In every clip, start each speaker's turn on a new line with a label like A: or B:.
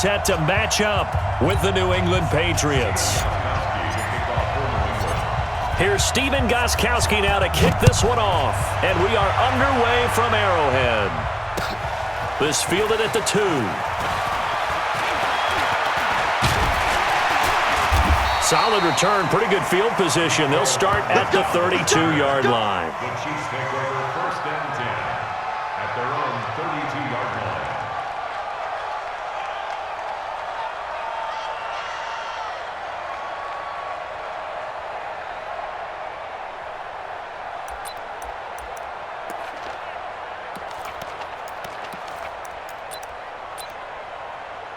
A: set to match up with the New England Patriots. Here's Stephen Gostkowski now to kick this one off. And we are underway from Arrowhead. This fielded at the 2. Solid return, pretty good field position. They'll start at the 32-yard line.
B: The Chiefs take over first and 10 at their own 32-yard line.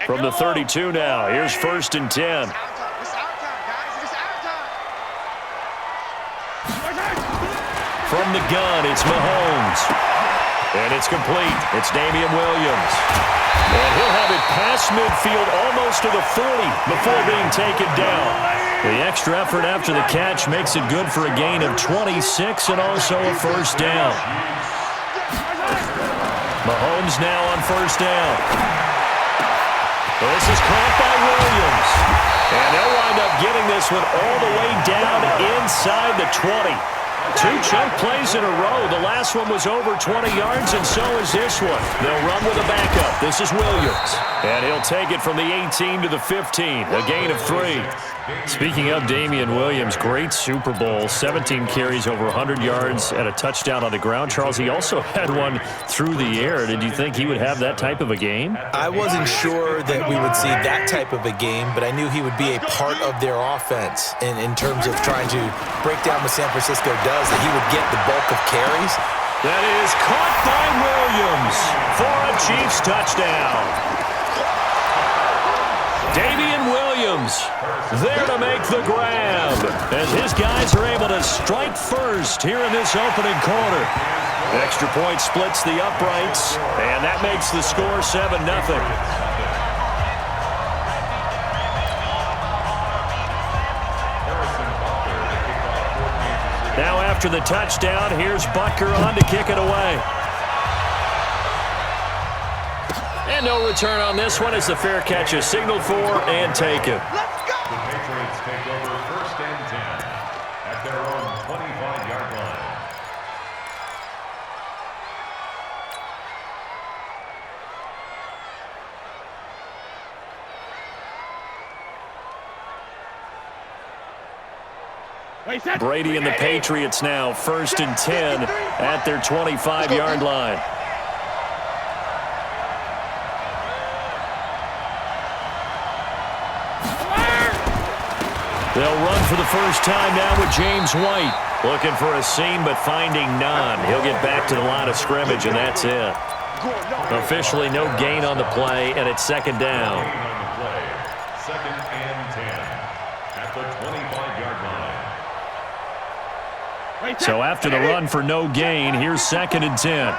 A: From the 32 now, here's first and 10. From the gun, it's Mahomes. And it's complete. It's Damian Williams. And he'll have it past midfield almost to the 40 before being taken down. The extra effort after the catch makes it good for a gain of 26 and also a first down. Mahomes now on first down. This is caught by Williams. And they'll wind up getting this one all the way down inside the 20. 2 chunk plays in a row. The last one was over 20 yards, and so is this one. They'll run with a backup. This is Williams. And he'll take it from the 18 to the 15, a gain of 3. Speaking of Damian Williams, great Super Bowl, 17 carries, over 100 yards, and a touchdown on the ground. Charles, he also had one through the air. Did you think he would have that type of a game?
C: I wasn't sure that we would see that type of a game, but I knew he would be a part of their offense in terms of trying to break down what San Francisco does, that he would get the bulk of carries.
A: That is caught by Williams for a Chiefs touchdown. Damian Williams there to make the grab as his guys are able to strike first here in this opening quarter. Extra point splits the uprights, and that makes the score 7-0. Now after the touchdown, here's Butker on to kick it away. And no return on this one as the fair catch is signaled for and taken.
B: Let's go! The Patriots take over first and 10 at their own 25-yard line.
A: Brady and the Patriots now first and 10 at their 25-yard line. They'll run for the first time now with James White. Looking for a seam, but finding none. He'll get back to the line of scrimmage, and that's it. Officially no gain on the play, and it's second down.
B: Second and 10 at the 25-yard line.
A: So after the run for no gain, here's second and 10.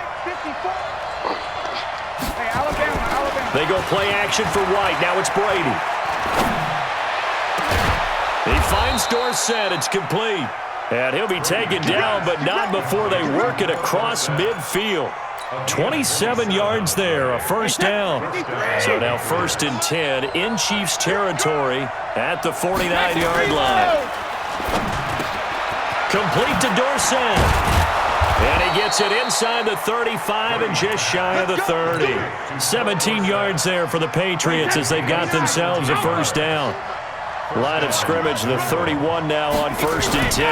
A: They go play action for White. Now it's Brady. He finds Dorsett. It's complete. And he'll be taken down, but not before they work it across midfield. 27 yards there, a first down. So now first and 10 in Chiefs territory at the 49-yard line. Complete to Dorsett. And he gets it inside the 35 and just shy of the 30. 17 yards there for the Patriots as they've got themselves a first down. Line of scrimmage, the 31 now on first and 10.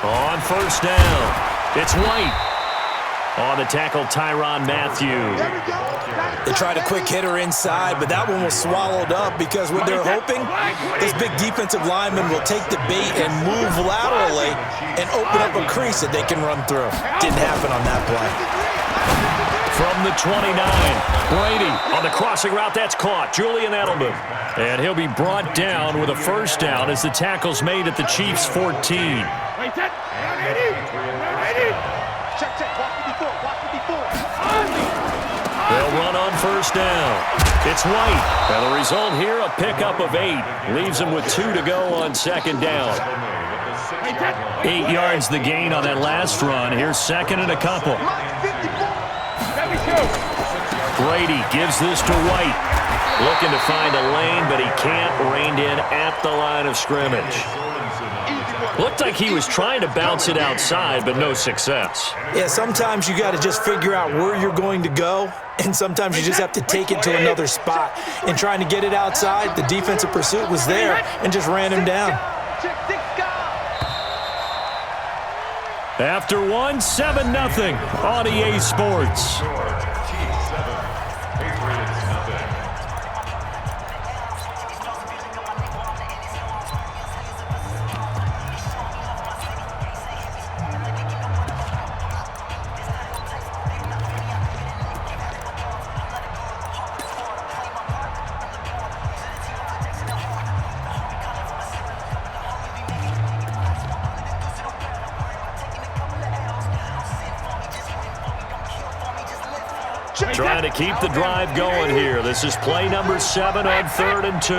A: On first down, it's White. On the tackle, Tyrann Mathieu.
C: They tried a quick hitter inside, but that one was swallowed up because what they're hoping, this big defensive lineman will take the bait and move laterally and open up a crease that they can run through. Didn't happen on that play.
A: From the 29, Brady on the crossing route. That's caught. Julian Edelman. And he'll be brought down with a first down as the tackle's made at the Chiefs' 14. They'll run on first down. It's White. And the result here, a pickup of 8. Leaves him with 2 to go on second down. 8 yards the gain on that last run. Here's second and a couple. Brady gives this to White. Looking to find a lane, but he can't. Reined in at the line of scrimmage. Looked like he was trying to bounce it outside, but no success.
C: Yeah, sometimes you got to just figure out where you're going to go, and sometimes you just have to take it to another spot. And trying to get it outside, the defensive pursuit was there and just ran him down.
A: After 7-0 on EA Sports. Trying to keep the drive going here. This is play number 7 on 3rd and 2.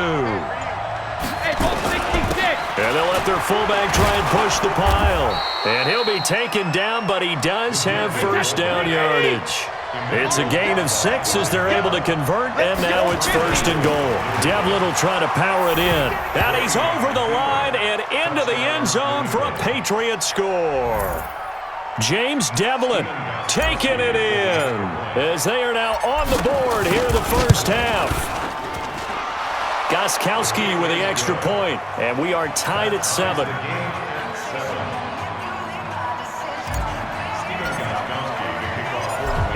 A: And they'll let their fullback try and push the pile. And he'll be taken down, but he does have first down yardage. It's a gain of 6 as they're able to convert, and now it's 1st and goal. Devlin will try to power it in. And he's over the line and into the end zone for a Patriots score. James Devlin taking it in as they are now on the board here in the first half. Gostkowski with the extra point, and we are tied at 7.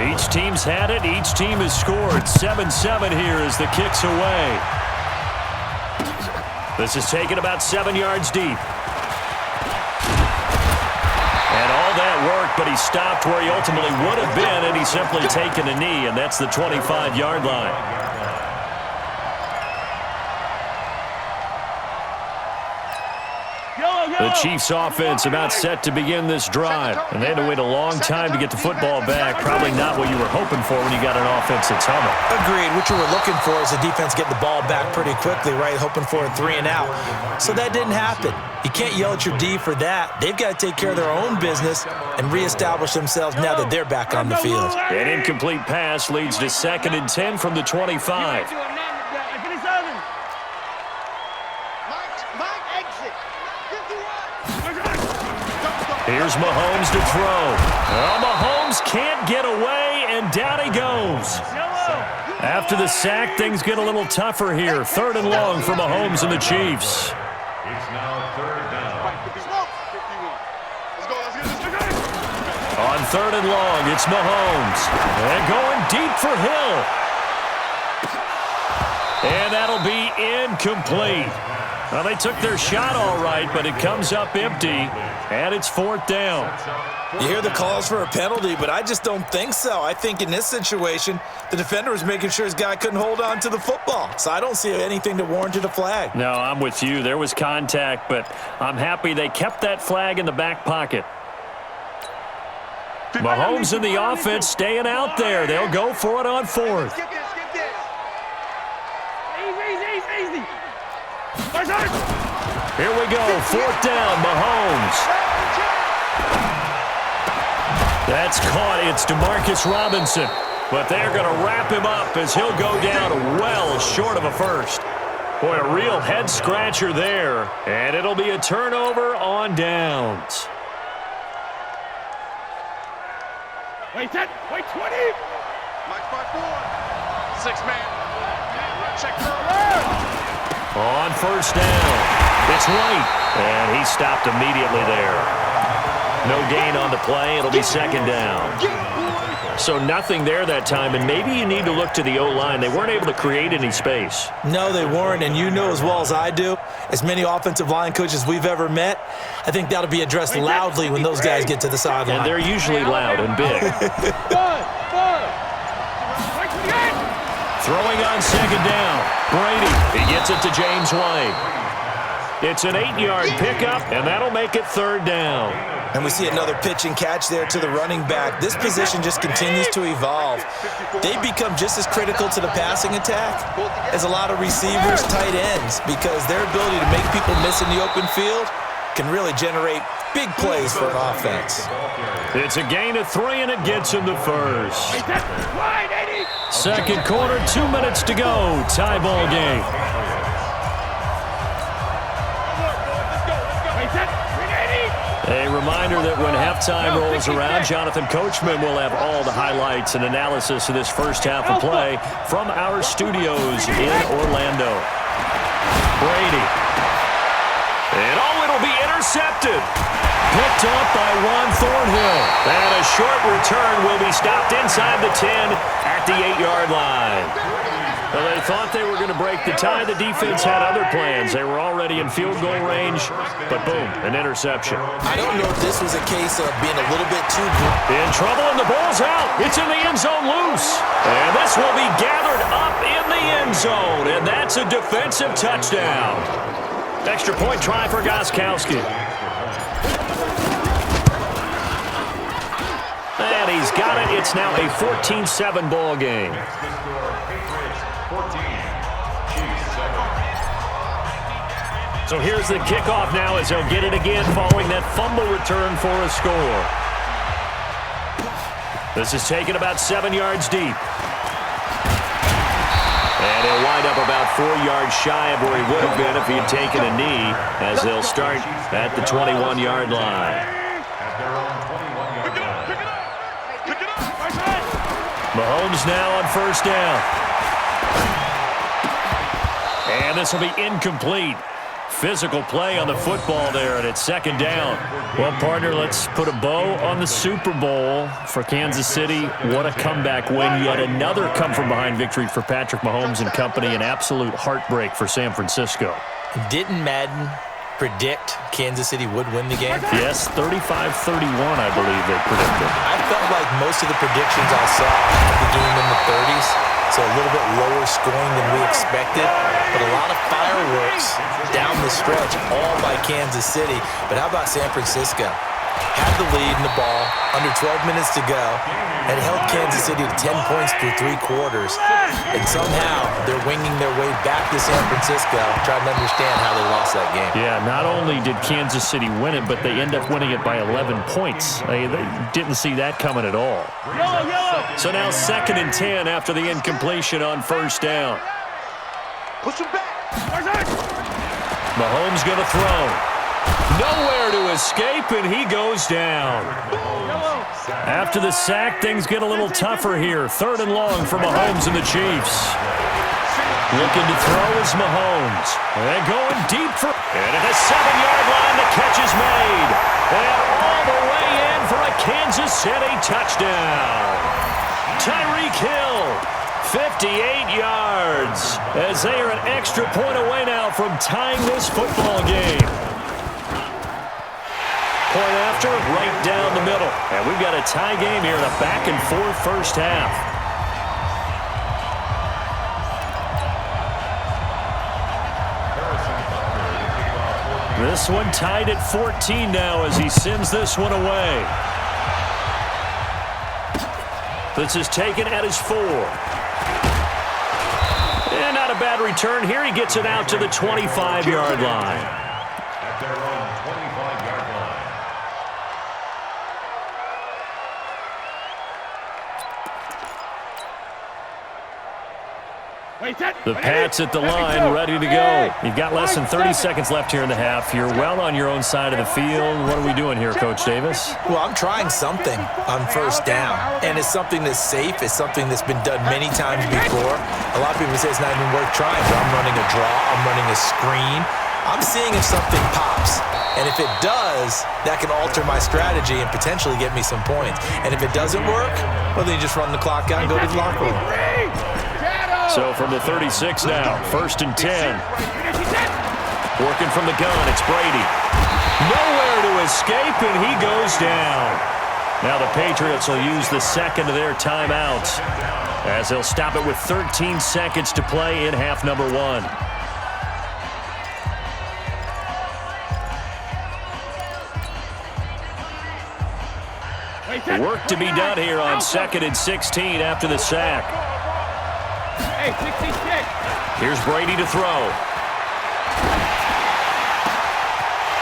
A: Each team's had it. Each team has scored. 7-7 here as the kick's away. This is taken about 7 yards deep. And all that worked, but he stopped where he ultimately would have been, and he's simply taken a knee, and that's the 25-yard line. The Chiefs offense about set to begin this drive. And they had to wait a long time to get the football back. Probably not what you were hoping for when you got an offense that's humming.
C: Agreed. What you were looking for is the defense getting the ball back pretty quickly, right? Hoping for a 3 and out. So that didn't happen. You can't yell at your D for that. They've got to take care of their own business and reestablish themselves now that they're back on the field.
A: An incomplete pass leads to 2nd and 10 from the 25. Here's Mahomes to throw. Well, Mahomes can't get away, and down he goes. After the sack, things get a little tougher here. 3rd and long for Mahomes and the Chiefs.
B: It's now 3rd down.
A: On 3rd and long, it's Mahomes. And going deep for Hill. And that'll be incomplete. Well, they took their shot all right, but it comes up empty, and it's 4th down.
C: You hear the calls for a penalty, but I just don't think so. I think in this situation, the defender was making sure his guy couldn't hold on to the football. So I don't see anything that warranted a flag.
A: No, I'm with you. There was contact, but I'm happy they kept that flag in the back pocket. Mahomes and the offense staying out there. They'll go for it on 4th. Here we go, 4th down, Mahomes. That's caught. It's DeMarcus Robinson. But they're going to wrap him up as he'll go down well short of a first. Boy, a real head-scratcher there. And it'll be a turnover on downs.
D: Wait 10, wait 20. Mike by 4. 6-man. Check for alert.
A: On 1st down, it's White, and he stopped immediately there. No gain on the play. It'll be 2nd down. So nothing there that time, and maybe you need to look to the O-line. They weren't able to create any space.
C: No, they weren't, and you know as well as I do, as many offensive line coaches we've ever met, I think that'll be addressed loudly when those guys get to the sideline.
A: And they're usually loud and big. Throwing on 2nd down. Brady, he gets it to James White. It's an 8-yard pickup, and that'll make it 3rd down.
C: And we see another pitch and catch there to the running back. This position just continues to evolve. They become just as critical to the passing attack as a lot of receivers, tight ends, because their ability to make people miss in the open field can really generate big plays for an offense.
A: It's a gain of 3, and it gets him to 1st. Second quarter, 2 minutes to go. Tie ball game. A reminder that when halftime rolls around, Jonathan Coachman will have all the highlights and analysis of this first half of play from our studios in Orlando. Brady. And it'll be intercepted. Picked up by Juan Thornhill. And a short return will be stopped inside the 10 at the 8-yard line. Well, they thought they were going to break the tie. The defense had other plans. They were already in field goal range, but boom, an interception.
C: I don't know if this was a case of being a little bit too
A: in trouble, and the ball's out. It's in the end zone loose. And this will be gathered up in the end zone, and that's a defensive touchdown. Extra point try for Gostkowski. And he's got it. It's now a 14-7 ball game. So here's the kickoff now as he'll get it again following that fumble return for a score. This is taken about 7 yards deep. And he'll wind up about 4 yards shy of where he would have been if he had taken a knee, as they'll start at the 21-yard line. Mahomes now on first down. And this will be incomplete. Physical play on the football there, and it's second down. Well, partner, let's put a bow on the Super Bowl for Kansas City. What a comeback win. Yet another come-from-behind victory for Patrick Mahomes and company. An absolute heartbreak for San Francisco.
C: Didn't Madden predict Kansas City would win the game?
A: Yes, 35-31, I believe they predicted.
C: I felt like most of the predictions I saw had the game in the 30s, so a little bit lower scoring than we expected, but a lot of fireworks down the stretch, all by Kansas City. But how about San Francisco? Had the lead in the ball, under 12 minutes to go, and held Kansas City to 10 points through 3 quarters. And somehow they're winging their way back to San Francisco, trying to understand how they lost that game.
A: Yeah, not only did Kansas City win it, but they end up winning it by 11 points. They didn't see that coming at all. So now 2nd and 10 after the incompletion on first down.
D: Push him back.
A: Mahomes going to throw. Nowhere to escape, and he goes down. After the sack, things get a little tougher here. 3rd and long for Mahomes and the Chiefs. Looking to throw is Mahomes. And going deep for... And at the 7-yard line, the catch is made. And all the way in for a Kansas City touchdown. Tyreek Hill, 58 yards, as they are an extra point away now from tying this football game. Point after, right down the middle. And we've got a tie game here in a back-and-forth first half. This one tied at 14 now as he sends this one away. This is taken at his 4. And not a bad return here. He gets it out to the 25-yard line.
B: At their own 25-yard line.
A: The Pats at the line, ready to go. You've got less than 30 seconds left here in the half. You're well on your own side of the field. What are we doing here, Coach Davis?
C: Well, I'm trying something on first down, and it's something that's safe. It's something that's been done many times before. A lot of people say it's not even worth trying, but I'm running a draw. I'm running a screen. I'm seeing if something pops. And if it does, that can alter my strategy and potentially get me some points. And if it doesn't work, well, then you just run the clock out and go to the locker room.
A: So from the 36 now, 1st and 10. Working from the gun, it's Brady. Nowhere to escape, and he goes down. Now the Patriots will use the second of their timeouts as they'll stop it with 13 seconds to play in half number 1. Work to be done here on 2nd and 16 after the sack. Here's Brady to throw.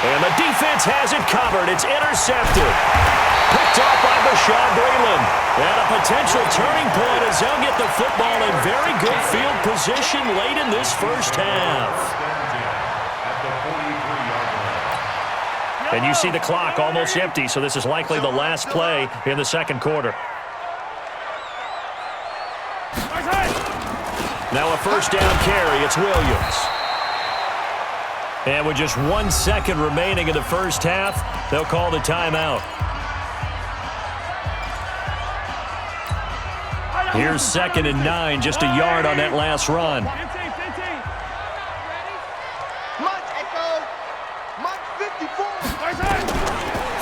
A: And the defense has it covered. It's intercepted. Picked off by Bashaud Breeland. And a potential turning point as they'll get the football in very good field position late in this first half. And you see the clock almost empty, so this is likely the last play in the second quarter. Now a first down carry, it's Williams. And with just 1 second remaining in the first half, they'll call the timeout. Here's 2nd and 9, just a yard on that last run.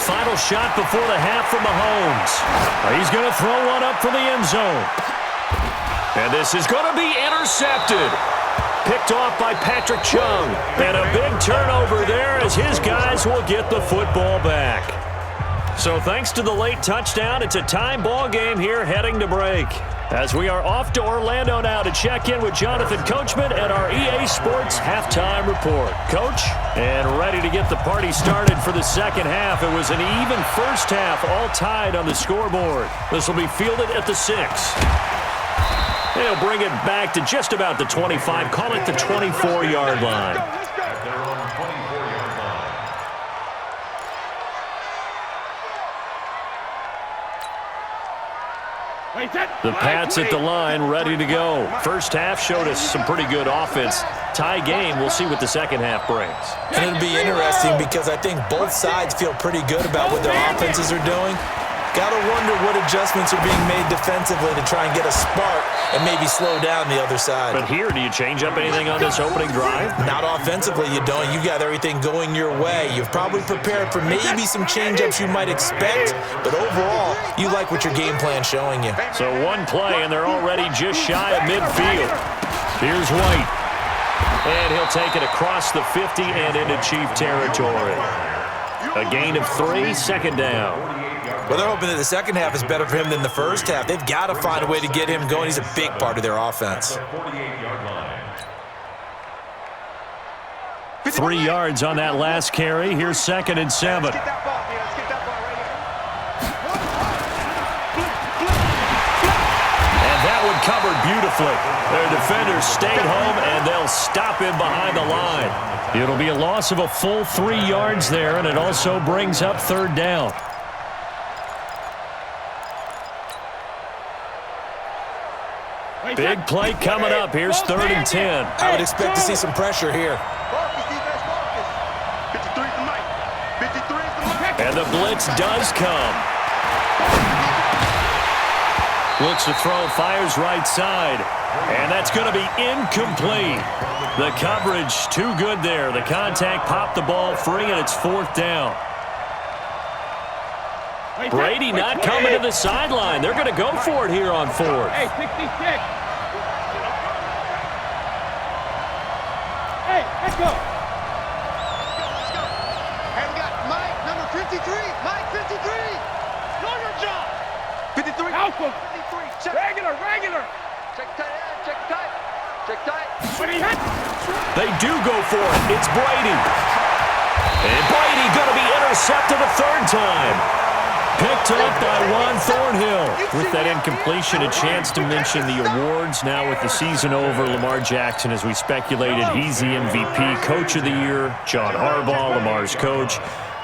A: Final shot before the half from Mahomes. He's going to throw one up for the end zone. And this is going to be intercepted. Picked off by Patrick Chung. And a big turnover there as his guys will get the football back. So thanks to the late touchdown, it's a time ball game here heading to break. As we are off to Orlando now to check in with Jonathan Coachman at our EA Sports Halftime Report. Coach, and ready to get the party started for the second half. It was an even first half, all tied on the scoreboard. This will be fielded at the 6. They'll bring it back to just about the 25, call it the 24-yard line.
B: At their own 24-yard line.
A: The Pats at the line, ready to go. First half showed us some pretty good offense. Tie game, we'll see what the second half brings.
C: And it'll be interesting because I think both sides feel pretty good about what their offenses are doing. Got to wonder what adjustments are being made defensively to try and get a spark and maybe slow down the other side.
A: But here, do you change up anything on this opening drive?
C: Not offensively, you don't. You got everything going your way. You've probably prepared for maybe some change-ups you might expect, but overall, you like what your game plan's showing you.
A: So one play, and they're already just shy of midfield. Here's White. And he'll take it across the 50 and into Chief territory. A gain of 3, second down.
C: Well, they're hoping that the second half is better for him than the first half. They've got to find a way to get him going. He's a big part of their offense.
A: 3 yards on that last carry. Here's 2nd and 7. And that one covered beautifully. Their defenders stayed home, and they'll stop him behind the line. It'll be a loss of a full 3 yards there, and it also brings up 3rd down. Big play coming up. Here's 3rd and 10.
C: I would expect to see some pressure here.
A: And the blitz does come. Looks to throw, fires right side. And that's going to be incomplete. The coverage too good there. The contact popped the ball free, and it's 4th down. Brady not coming to the sideline. They're going to go for it here on 4th.
E: Hey, 66. Hey, let's go.
D: And we got Mike, number 53. Mike, 53. Know your job. 53.
E: Alpha.
D: 53. Check.
E: Regular.
D: Check tight. Check tight. Check tight.
E: When he hit.
A: They do go for it. It's Brady. And Brady going to be intercepted a 3rd time. Picked up by Juan Thornhill. With that incompletion, a chance to mention the awards. Now with the season over, Lamar Jackson, as we speculated, he's the MVP, Coach of the Year. John Harbaugh, Lamar's coach.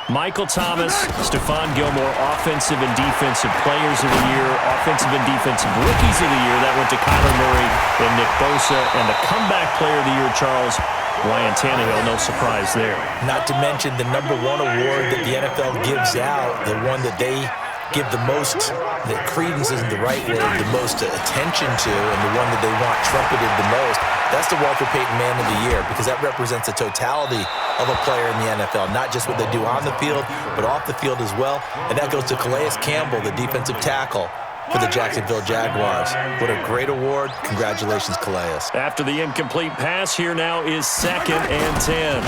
A: Michael Thomas, Stephon Gilmore, Offensive and Defensive Players of the Year, Offensive and Defensive Rookies of the Year. That went to Kyler Murray and Nick Bosa. And the Comeback Player of the Year, Charles, Ryan Tannehill, no surprise there.
C: Not to mention the #1 award that the NFL gives out, the one that they give the most, that credence isn't the right word, the most attention to, and the one that they want trumpeted the most. That's the Walter Payton Man of the Year, because that represents the totality of a player in the NFL, not just what they do on the field, but off the field as well. And that goes to Calais Campbell, the defensive tackle for the Jacksonville Jaguars. What a great award. Congratulations, Calais.
A: After the incomplete pass, here now is 2nd and 10.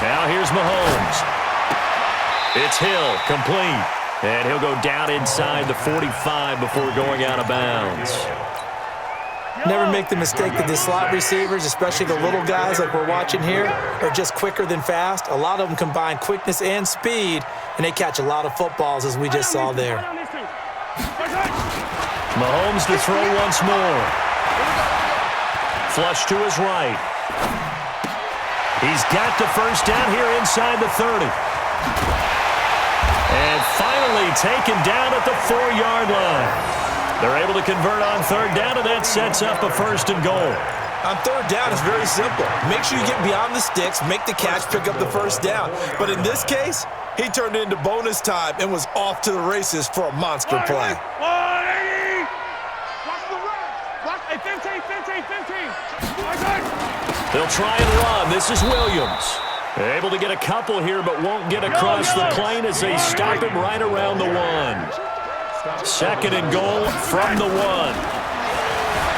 A: Now here's Mahomes. It's Hill, complete. And he'll go down inside the 45 before going out of bounds.
C: Never make the mistake that the slot receivers, especially the little guys like we're watching here, are just quicker than fast. A lot of them combine quickness and speed, and they catch a lot of footballs, as we just saw there.
A: Mahomes to throw once more. Flush to his right. He's got the first down here inside the 30. And finally taken down at the 4-yard line. They're able to convert on third down, and that sets up a first and goal.
C: On third down, it's very simple. Make sure you get beyond the sticks, make the catch, pick up the first down. But in this case, he turned it into bonus time and was off to the races for a monster play.
E: 180! Watch the run! Watch, hey, 15.
A: They'll try and run. This is Williams. Able to get a couple here, but won't get across the plane as they stop him right around the 1. Second and goal from the 1.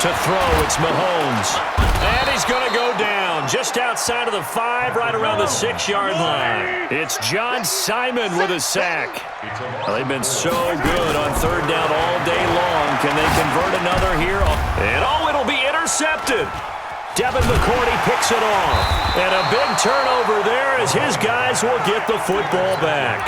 A: To throw, it's Mahomes. And he's going to go down just outside of the 5, right around the 6-yard line. It's John Simon with a sack. Well, they've been so good on third down all day long. Can they convert another here? And it'll be intercepted. Devin McCourty picks it off. And a big turnover there as his guys will get the football back.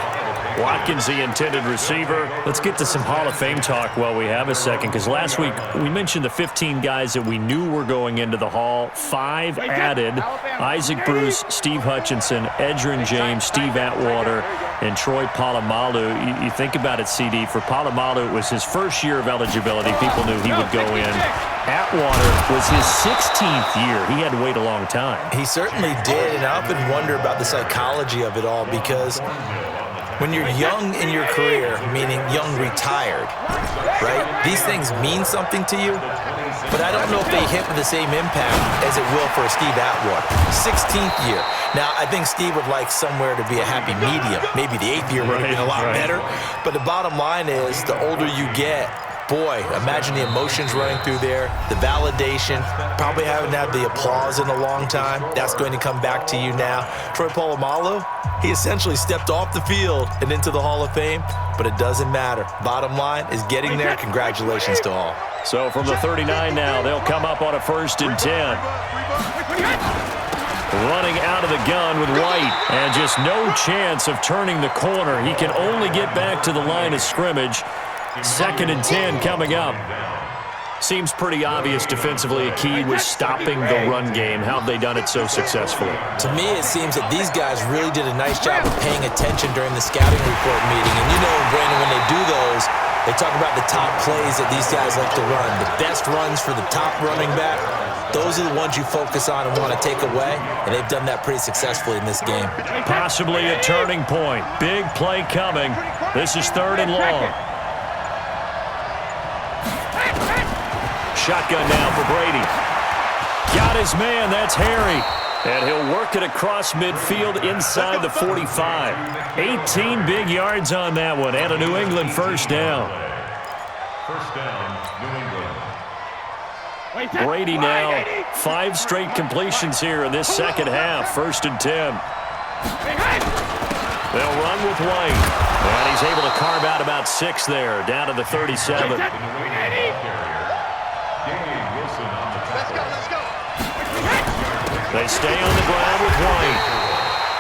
A: Watkins, the intended receiver. Let's get to some Hall of Fame talk while we have a second, because last week we mentioned the 15 guys that we knew were going into the Hall. 5 added: Isaac Bruce, Steve Hutchinson, Edgerrin James, Steve Atwater, and Troy Polamalu. You think about it, CD. For Polamalu, it was his first year of eligibility. People knew he would go in. Atwater was his 16th year. He had to wait a long time.
C: He certainly did, and I often wonder about the psychology of it all, because when you're young in your career, meaning young retired, right, these things mean something to you, but I don't know if they hit with the same impact as it will for Steve Atwater. 16th year. Now, I think Steve would like somewhere to be a happy medium. Maybe the 8th year would have been a lot better, but the bottom line is, the older you get, boy, imagine the emotions running through there, the validation, probably haven't had the applause in a long time. That's going to come back to you now. Troy Polamalu, he essentially stepped off the field and into the Hall of Fame, but it doesn't matter. Bottom line is getting there. Congratulations to all.
A: So from the 39 now, they'll come up on a 1st and 10. Running out of the gun with White, and just no chance of turning the corner. He can only get back to the line of scrimmage. 2nd and 10 coming up. Seems pretty obvious defensively a key was stopping the run game. How have they done it so successfully?
C: To me, it seems that these guys really did a nice job of paying attention during the scouting report meeting. And you know, Brandon, when they do those, they talk about the top plays that these guys like to run. The best runs for the top running back, those are the ones you focus on and want to take away. And they've done that pretty successfully in this game.
A: Possibly a turning point. Big play coming. This is 3rd and long. Shotgun now for Brady. Got his man, that's Harry. And he'll work it across midfield inside the 45. 18 big yards on that one, and a New England first down.
B: First down, New England.
A: Brady now, 5 straight completions here in this second half. 1st and 10. They'll run with White. And he's able to carve out about 6 there, down to the 37. They stay on the ground with White.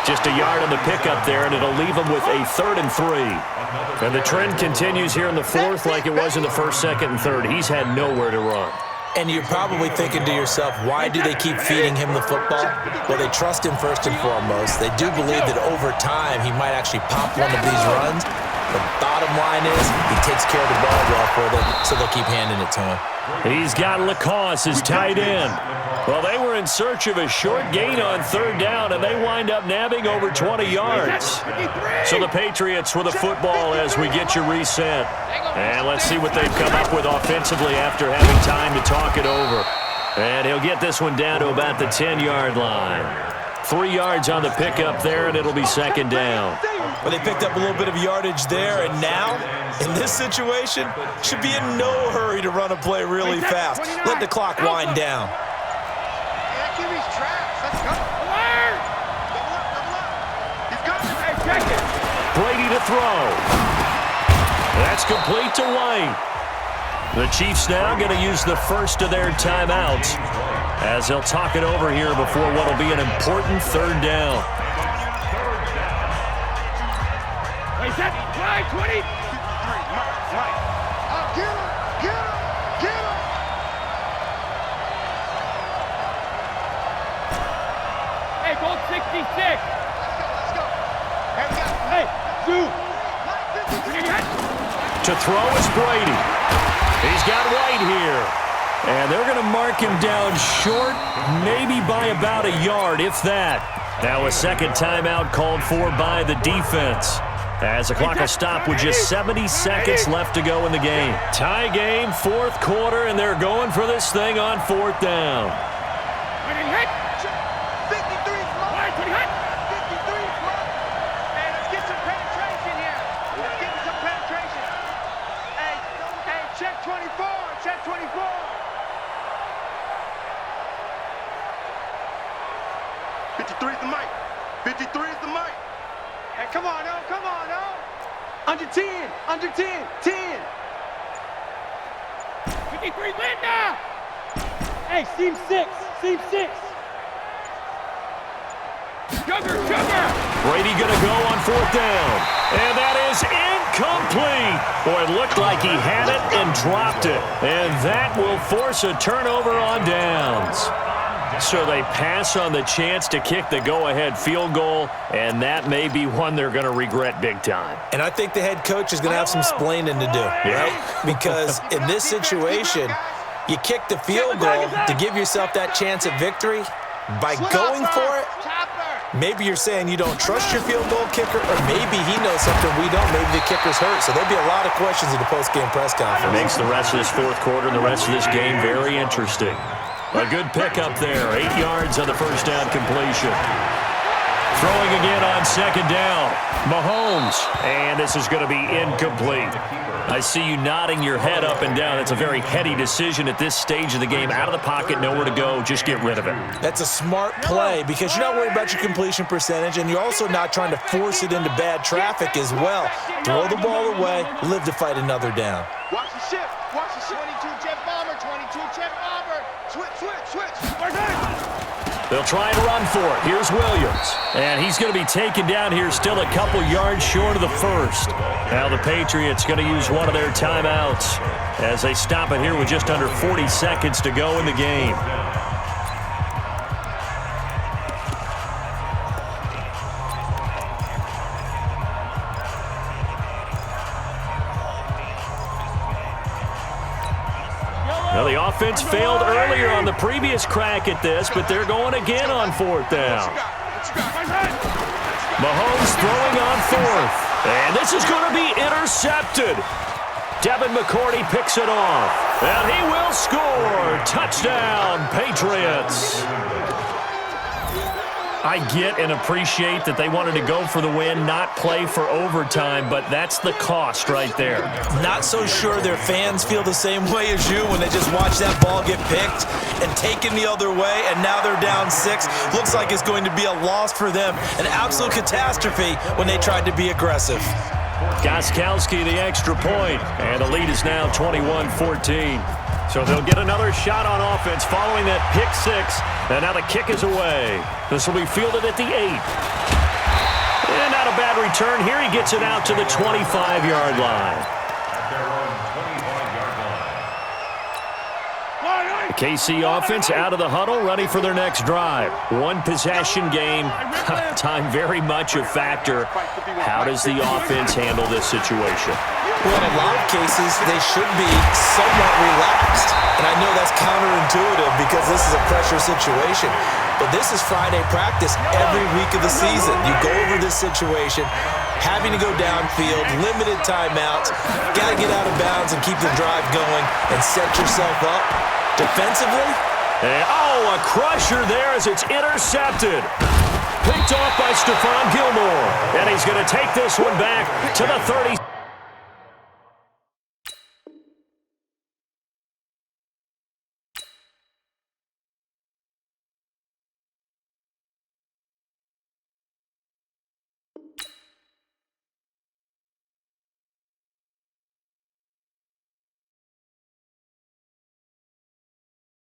A: Just a yard on the pickup there, and it'll leave them with a 3rd and 3. And the trend continues here in the 4th like it was in the 1st, 2nd, and 3rd. He's had nowhere to run.
C: And you're probably thinking to yourself, why do they keep feeding him the football? Well, they trust him first and foremost. They do believe that over time he might actually pop one of these runs. The bottom line is he takes care of the ball well for them, so they'll keep handing it to him.
A: He's got Lacoste as tight end. Well, they were in search of a short gain on 3rd down, and they wind up nabbing over 20 yards. So the Patriots with the football as we get you reset. And let's see what they've come up with offensively after having time to talk it over. And he'll get this one down to about the 10-yard line. 3 yards on the pickup there, and it'll be 2nd down.
C: Well, they picked up a little bit of yardage there, and now, in this situation, should be in no hurry to run a play really fast. Let the clock wind down.
A: Brady to throw. That's complete to White. The Chiefs now going to use the first of their timeouts as they'll talk it over here before what will be an important 3rd down.
E: Wait, that 20. Hey, goal 66.
D: Let's go. Hey, we got
E: Hey, two.
A: To throw is Brady. He's got White here. And they're going to mark him down short, maybe by about a yard, if that. Now a second timeout called for by the defense, as the clock will stop with just 70 seconds left to go in the game. Tie game, fourth quarter, and they're going for this thing on fourth down.
D: 53 Hey, let's get some penetration here. Let's get some penetration. Hey, check 24. Check 24.
F: 53 is the mic. 53 is the mic.
D: Hey, come on, oh, come on, oh. Under 10, under 10, 10.
E: 53, Linda. Hey, seam 6, seam 6. Sugar.
A: Brady going to go on fourth down. And that is incomplete. Boy, it looked like he had it and dropped it. And that will force a turnover on downs. So they pass on the chance to kick the go-ahead field goal, and that may be one they're going to regret big time.
C: And I think the head coach is going to have some splaining to do, right? Because in this situation, you kick the field goal to give yourself that chance at victory. By going for it, maybe you're saying you don't trust your field goal kicker, or maybe he knows something we don't. Maybe the kicker's hurt. So there'll be a lot of questions in the post-game press conference.
A: It makes the rest of this fourth quarter and the rest of this game very interesting. A good pickup there, 8 yards on the first down completion. Throwing again on second down, Mahomes, and this is going to be incomplete. I see you nodding your head up and down. It's a very heady decision at this stage of the game. Out of the pocket, nowhere to go, just get rid of it.
C: That's a smart play because you're not worried about your completion percentage, and you're also not trying to force it into bad traffic as well. Throw the ball away, live to fight another down.
D: Watch the shift. Watch the shift. 22 jet bomber. 22 jet bomber. Switch.
A: They'll try and run for it. Here's Williams. And he's going to be taken down here still a couple yards short of the first. Now the Patriots going to use one of their timeouts as they stop it here with just under 40 seconds to go in the game. Now the offense failed earlier on the previous crack at this, but they're going again on fourth down. Mahomes throwing on fourth. And this is going to be intercepted. Devin McCourty picks it off. And he will score. Touchdown, Patriots. I get and appreciate that they wanted to go for the win, not play for overtime, but that's the cost right there.
C: Not so sure their fans feel the same way as you when they just watch that ball get picked and taken the other way, and now they're down 6. Looks like it's going to be a loss for them, an absolute catastrophe when they tried to be aggressive.
A: Gostkowski the extra point, and the lead is now 21-14. So they'll get another shot on offense following that pick 6, and now the kick is away. This will be fielded at the 8. And not a bad return here. He gets it out to the 25-yard line. The KC offense out of the huddle, ready for their next drive. One possession game. Time very much a factor. How does the offense handle this situation?
C: Well, in a lot of cases, they should be somewhat relaxed. And I know that's counterintuitive because this is a pressure situation. But this is Friday practice every week of the season. You go over this situation, having to go downfield, limited timeouts, got to get out of bounds and keep the drive going and set yourself up defensively.
A: And, a crusher there as it's intercepted. Picked off by Stephon Gilmore. And he's going to take this one back to the 30.